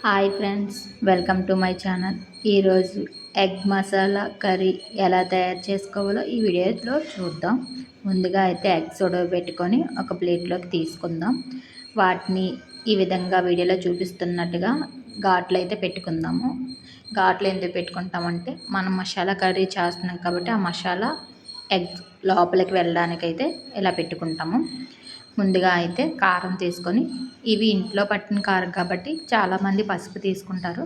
Hi friends, welcome to my channel. ఈరోజు egg masala curry ఎలా తయారు చేసుకోవాలో ఈ వీడియోలో చూద్దాం. ముందుగా అయితే ఎగ్స్ ఉడకబెట్టుకొని ఒక ప్లేట్లోకి తీసుకుందాం. వాటిని ఈ విధంగా వీడియోలో చూపిస్తున్నట్టుగా ఘాట్లు అయితే పెట్టుకుందాము. ఘాట్లు ఎందుకు పెట్టుకుంటామంటే మనం మసాలా కర్రీ చేస్తున్నాం కాబట్టి ఆ మసాలా ఎగ్ లోపలికి వెళ్ళడానికైతే ఇలా పెట్టుకుంటాము. ముందుగా అయితే కారం తీసుకొని, ఇవి ఇంట్లో పట్టిన కారం కాబట్టి చాలామంది పసుపు తీసుకుంటారు.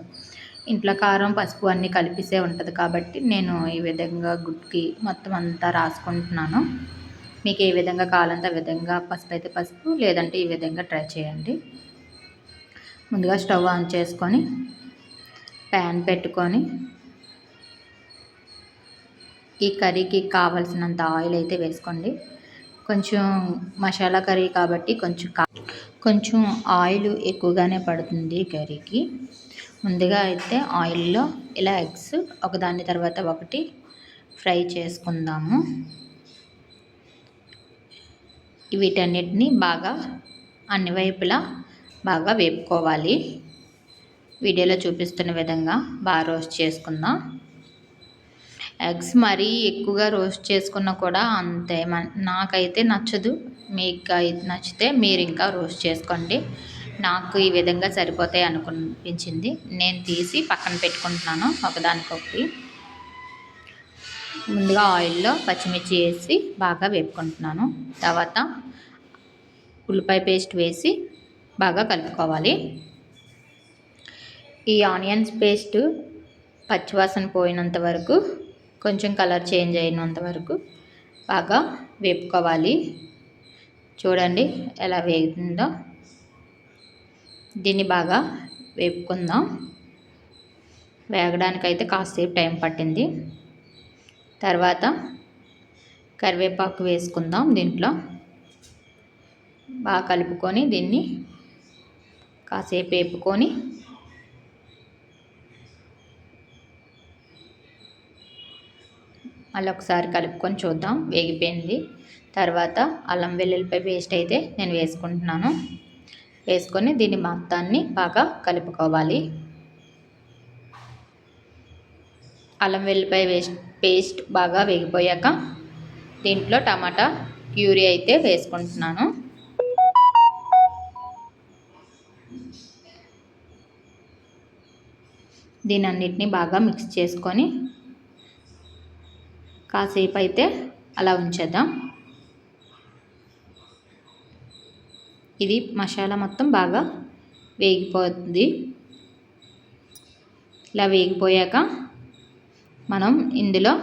ఇంట్లో కారం పసుపు అన్నీ కలిపిసే ఉంటుంది కాబట్టి నేను ఈ విధంగా గుడ్కి మొత్తం అంతా రాసుకుంటున్నాను. మీకు ఏ విధంగా కావాలంటే ఆ విధంగా పసుపు అయితే పసుపు, లేదంటే ఈ విధంగా ట్రై చేయండి. ముందుగా స్టవ్ ఆన్ చేసుకొని ప్యాన్ పెట్టుకొని ఈ కర్రీకి కావాల్సినంత ఆయిల్ అయితే వేసుకోండి. కొంచెం మసాలా కర్రీ కాబట్టి కొంచెం ఆయిల్ ఎక్కువగానే పడుతుంది కర్రీకి. ముందుగా అయితే ఆయిల్లో ఇలా ఎగ్స్ ఒకదాని తర్వాత ఒకటి ఫ్రై చేసుకుందాము. వీటన్నిటిని బాగా అన్ని వైపులా బాగా వేపుకోవాలి. వీడియోలో చూపిస్తున్న విధంగా బాగా రోస్ట్ చేసుకుందాం. ఎగ్స్ మరీ ఎక్కువగా రోస్ట్ చేసుకున్నా కూడా అంతే, నాకైతే నచ్చదు. మీకు నచ్చితే మీరు ఇంకా రోస్ట్ చేసుకోండి. నాకు ఈ విధంగా సరిపోతాయి అనిపించింది. నేను తీసి పక్కన పెట్టుకుంటున్నాను ఒకదానికొకటి. ముందుగా ఆయిల్లో పచ్చిమిర్చి వేసి బాగా వేపుకుంటున్నాను. తర్వాత ఉల్లిపాయ పేస్ట్ వేసి బాగా కలుపుకోవాలి. ఈ ఆనియన్స్ పేస్ట్ పచ్చివాసన పోయినంత వరకు, కొంచెం కలర్ చేంజ్ అయినంత వరకు బాగా వేపుకోవాలి. చూడండి ఎలా వేగుతుందో. దీన్ని బాగా వేపుకుందాం. వేగడానికైతే కాసేపు టైం పట్టింది. తర్వాత కరివేపాకు వేసుకుందాం. దీంట్లో బాగా కలుపుకొని దీన్ని కాసేపు వేపుకొని మళ్ళీ ఒకసారి కలుపుకొని చూద్దాం. వేగిపోయింది. తర్వాత అల్లం వెల్లుల్లిపాయ పేస్ట్ అయితే నేను వేసుకుంటున్నాను. వేసుకొని దీన్ని మొత్తాన్ని బాగా కలుపుకోవాలి. అల్లం వెల్లుల్లిపాయ పేస్ట్ బాగా వేగిపోయాక దీంట్లో టమాటా ప్యూరీ అయితే వేసుకుంటున్నాను. దీని అన్నిటినీ బాగా మిక్స్ చేసుకొని కాసేపు అయితే అలా ఉంచేద్దాం. ఇది మసాలా మొత్తం బాగా వేగిపోతుంది. ఇలా వేగిపోయాక మనం ఇందులో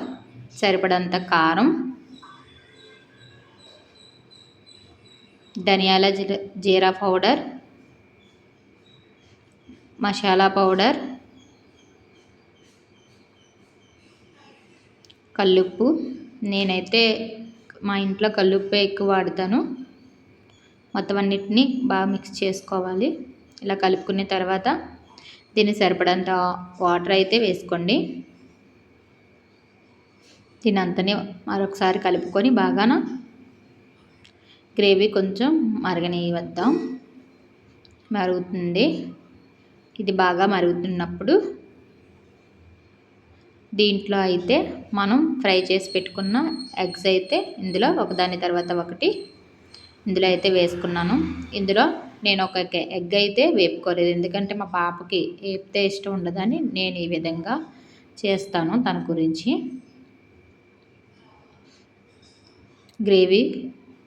సరిపడంత కారం, ధనియాల జీరా పౌడర్, మసాలా పౌడర్, కల్లుప్పు. నేనైతే మా ఇంట్లో కల్లుప్పే ఎక్కువ వాడతాను. మొత్తం అన్నిటినీ బాగా మిక్స్ చేసుకోవాలి. ఇలా కలుపుకున్న తర్వాత దీన్ని సరిపడంత వాటర్ అయితే వేసుకోండి. దీని అంతనే మరొకసారి కలుపుకొని బాగా గ్రేవీ కొంచెం మరగనివ్వద్దాం. మరుగుతుంది. ఇది బాగా మరుగుతున్నప్పుడు దీంట్లో అయితే మనం ఫ్రై చేసి పెట్టుకున్న ఎగ్స్ అయితే ఇందులో ఒకదాని తర్వాత ఒకటి ఇందులో అయితే వేసుకున్నాను. ఇందులో నేను ఒక ఎగ్ అయితే వేపుకోలేదు, ఎందుకంటే మా పాపకి వేపితే ఇష్టం ఉండదని నేను ఈ విధంగా చేస్తాను తన గురించి. గ్రేవీ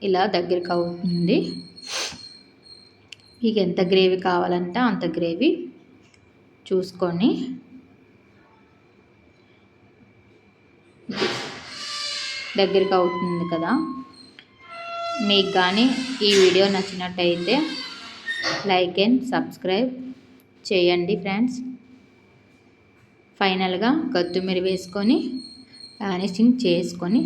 ఇలా దగ్గరికి అవుతుంది. మీకు ఎంత గ్రేవీ కావాలంటే అంత గ్రేవీ చూసుకొని దగ్గరికి అవుతుంది కదా. మీకు కానీ ఈ వీడియో నచ్చినట్టయితే లైక్ అండ్ సబ్స్క్రైబ్ చేయండి ఫ్రెండ్స్. ఫైనల్గా కొత్తిమీర వేసుకొని గార్నిషింగ్ చేసుకొని